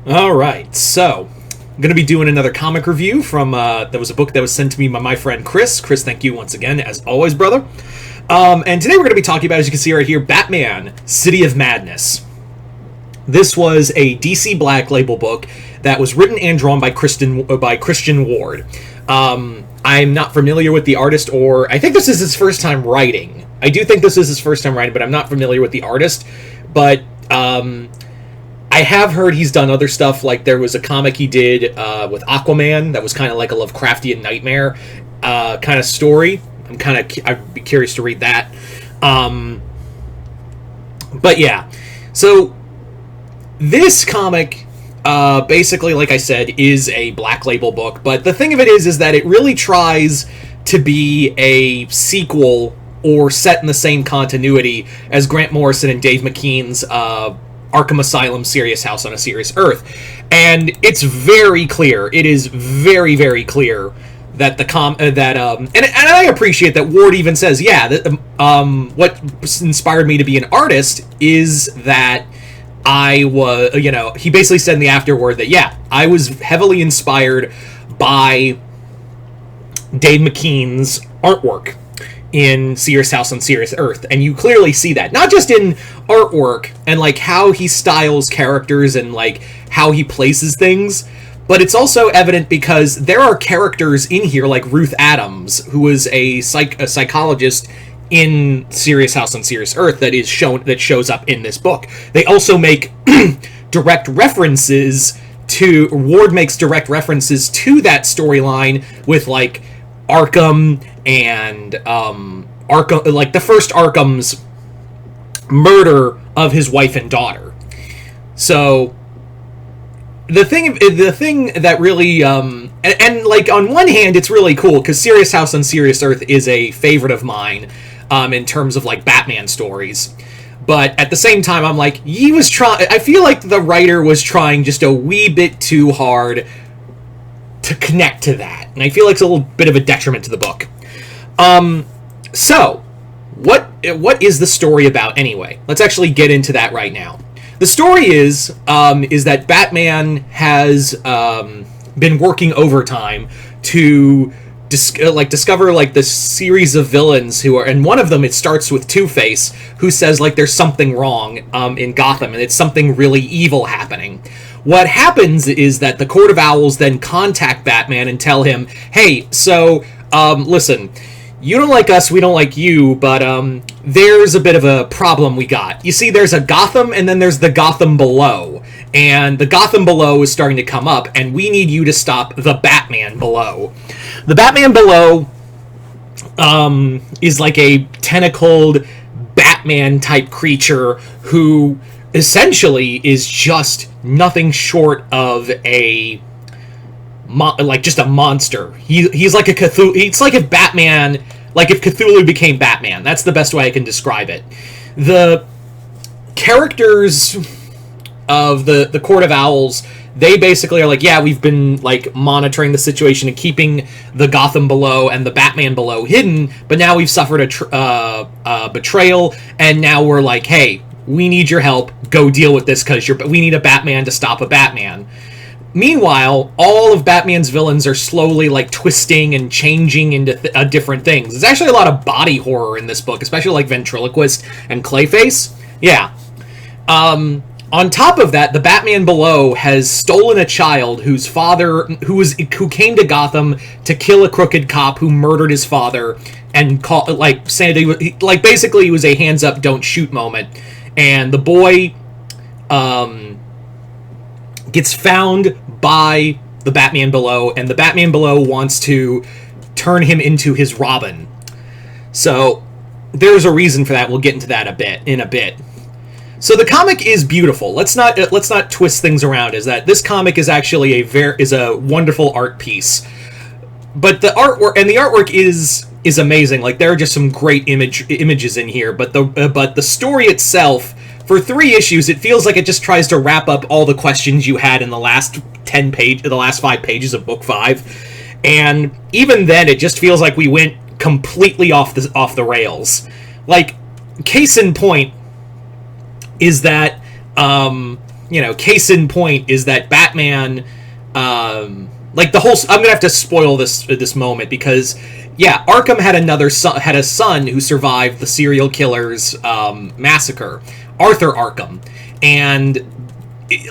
All right, so I'm going to be doing another comic review from that was a book that was sent to me by my friend Chris. Chris, thank you once again, as always, brother. And today we're going to be talking about, as you can see right here, Batman: City of Madness. This was a DC Black Label book that was written and drawn by Christian Ward. I'm not familiar with the artist, or I think this is his first time writing. I do think this is his first time writing, but I'm not familiar with the artist. But I have heard he's done other stuff, like there was a comic he did with Aquaman that was kind of like a Lovecraftian nightmare kind of story. I'd be curious to read that. But yeah, so this comic, basically, like I said, is a Black Label book, but the thing of it is that it really tries to be a sequel or set in the same continuity as Grant Morrison and Dave McKean's Arkham Asylum Serious House on a Serious Earth. And it's very clear, it is very, very clear that and I appreciate that Ward even says, yeah, that what inspired me to be an artist is that I was, he basically said in the afterword that, yeah, I was heavily inspired by Dave McKean's artwork in Serious House on Serious Earth. And you clearly see that, not just in artwork and, like, how he styles characters and, like, how he places things, but it's also evident because there are characters in here, like Ruth Adams, who was a psychologist in Serious House on Serious Earth that shows up in this book. They also make direct references to Ward makes direct references to that storyline with, like, Arkham and Arkham, like the first Arkham's murder of his wife and daughter. So the thing that really and like, on one hand, it's really cool because Serious House on Serious Earth is a favorite of mine in terms of, like, Batman stories. But at the same time, I'm like, I feel like the writer was trying just a wee bit too hard to connect to that, and I feel like it's a little bit of a detriment to the book. So what is the story about anyway? Let's actually get into that right now. The story is that Batman has been working overtime to discover, like, this series of villains who are, and one of them, it starts with Two-Face, who says, like, there's something wrong in Gotham, and it's something really evil happening. What happens is that the Court of Owls then contact Batman and tell him, hey, so, listen, you don't like us, we don't like you, but there's a bit of a problem we got. You see, there's a Gotham, and then there's the Gotham below. And the Gotham below is starting to come up, and we need you to stop the Batman below. The Batman below is like a tentacled Batman-type creature who essentially is just nothing short of just a monster. He's like a Cthulhu. It's like if Batman, like if Cthulhu became Batman. That's the best way I can describe it. The characters of the Court of Owls, they basically are like, yeah, we've been, like, monitoring the situation and keeping the Gotham below and the Batman below hidden, but now we've suffered a betrayal, and now we're like, hey, we need your help. Go deal with this because we need a Batman to stop a Batman. Meanwhile, all of Batman's villains are slowly, like, twisting and changing into different things. There's actually a lot of body horror in this book, especially, like, Ventriloquist and Clayface. Yeah. On top of that, the Batman below has stolen a child whose father, who came to Gotham to kill a crooked cop who murdered his father, and basically it was a hands up, don't shoot moment. And the boy gets found by the Batman below, and the Batman below wants to turn him into his Robin. So there's a reason for that. We'll get into that in a bit. So the comic is beautiful. Let's not twist things around. Is that this comic is actually a wonderful art piece, but the artwork is amazing. Like, there are just some great images in here, but the story itself, for 3 issues, it feels like it just tries to wrap up all the questions you had in the last 5 pages of book 5, and even then, it just feels like we went completely off the rails. Like, case in point is that case in point is that Batman, like the whole. I'm gonna have to spoil this moment because, yeah, Arkham had a son who survived the serial killer's massacre, Arthur Arkham, and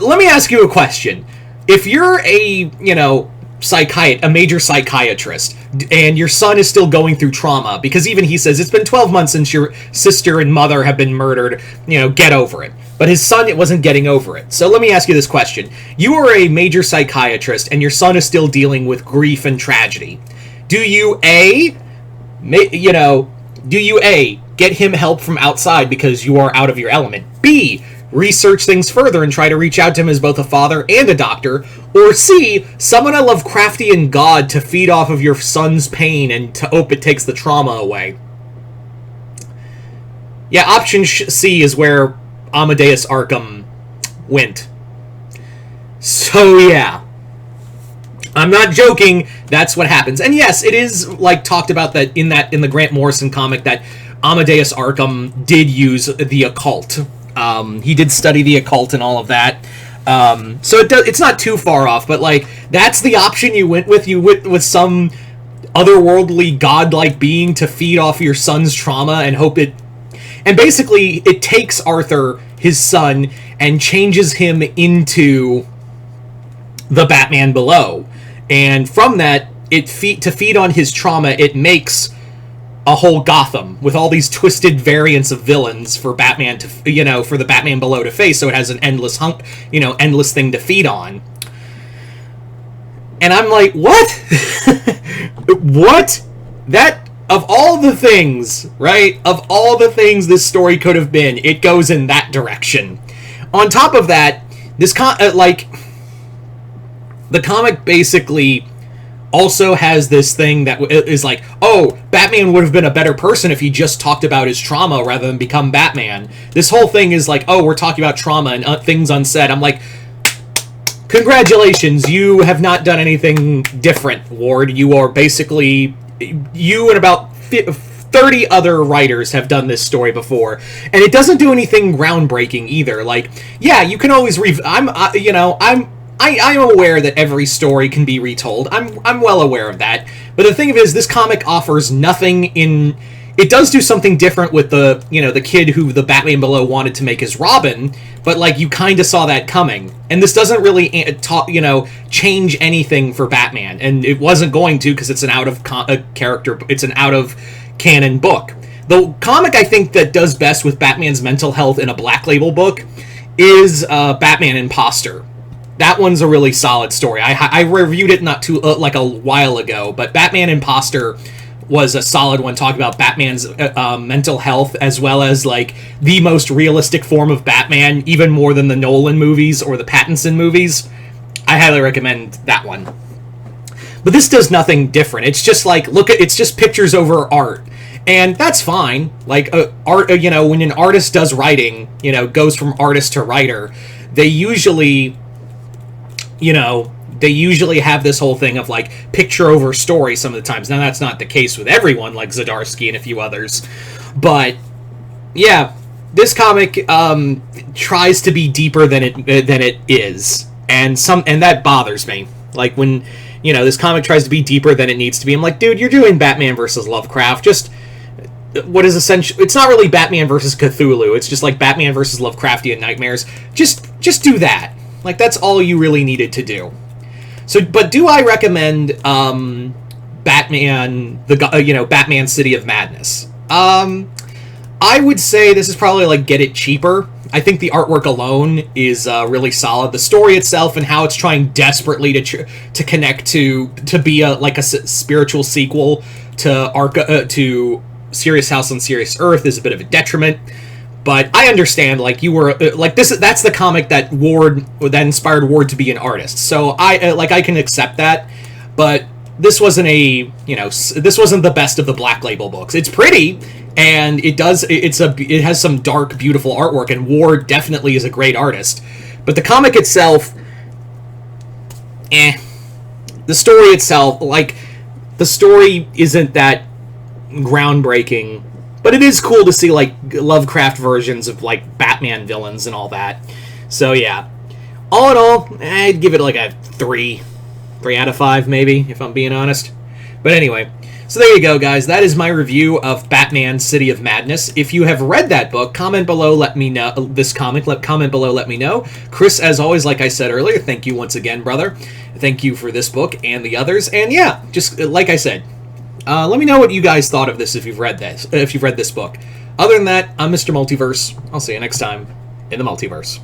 let me ask you a question: if you're a major psychiatrist, and your son is still going through trauma, because even he says, it's been 12 months since your sister and mother have been murdered, get over it. But his son, it wasn't getting over it. So let me ask you this question. You are a major psychiatrist, and your son is still dealing with grief and tragedy. Do you, get him help from outside because you are out of your element? B, research things further and try to reach out to him as both a father and a doctor? Or C, summon a Lovecraftian god to feed off of your son's pain and to hope it takes the trauma away? Yeah, option C is where Amadeus Arkham went. So yeah, I'm not joking, that's what happens. And yes, it is talked about that in the Grant Morrison comic that Amadeus Arkham did use the occult. He did study the occult and all of that. So it's not too far off, but that's the option you went with. You went with some otherworldly godlike being to feed off your son's trauma and hope it. And basically, it takes Arthur, his son, and changes him into the Batman below. And from that, to feed on his trauma, it makes a whole Gotham with all these twisted variants of villains for Batman to, for the Batman below to face. So it has an endless endless thing to feed on. And I'm like, what? What? That, of all the things, right? Of all the things this story could have been, it goes in that direction. On top of that, the comic basically also has this thing that is Batman would have been a better person if he just talked about his trauma rather than become Batman. This whole thing is we're talking about trauma and things unsaid. I'm like, congratulations, you have not done anything different, Ward. You are basically, you and about 30 other writers have done this story before, and it doesn't do anything groundbreaking either. Yeah, you can always I'm aware that every story can be retold. I'm well aware of that. But the thing of it is, this comic offers nothing in. It does do something different with the kid who the Batman Below wanted to make as Robin, but you kind of saw that coming. And this doesn't really change anything for Batman, and it wasn't going to because it's an out of canon book. The comic I think that does best with Batman's mental health in a Black Label book is Batman Imposter. That one's a really solid story. I reviewed it not too a while ago, but Batman Imposter was a solid one, talking about Batman's mental health, as well as the most realistic form of Batman, even more than the Nolan movies or the Pattinson movies. I highly recommend that one. But this does nothing different. It's just it's just pictures over art. And that's fine. Art, when an artist does writing, goes from artist to writer, they usually have this whole thing of picture over story some of the times. Now that's not the case with everyone, like Zdarsky and a few others, but yeah, this comic tries to be deeper than it is, and that bothers me. When this comic tries to be deeper than it needs to be, I'm like, dude, you're doing Batman versus Lovecraft. Just what is essential. It's not really Batman versus Cthulhu. It's just Batman versus Lovecraftian nightmares. Just do that. That's all you really needed to do. So, but do I recommend Batman, Batman City of Madness? I would say this is probably get it cheaper. I think the artwork alone is really solid. The story itself and how it's trying desperately to connect to be a spiritual sequel to Serious House on Serious Earth is a bit of a detriment. But I understand, you were that's the comic that inspired Ward to be an artist. So I can accept that. But this wasn't this wasn't the best of the Black Label books. It's pretty, and it has some dark, beautiful artwork, and Ward definitely is a great artist. But the comic itself, the story itself, the story isn't that groundbreaking. But it is cool to see Lovecraft versions of Batman villains and all that. So yeah. all in all, I'd give it like a 3 out of 5, maybe, if I'm being honest. But anyway, so there you go, guys. That is my review of Batman City of Madness. If you have read that book, comment below, let me know. Comment below, let me know. Chris, as always, like I said earlier, thank you once again, brother. Thank you for this book and the others. And yeah, just like I said, let me know what you guys thought of this if you've read this book. Other than that, I'm Mr. Multiverse. I'll see you next time in the multiverse.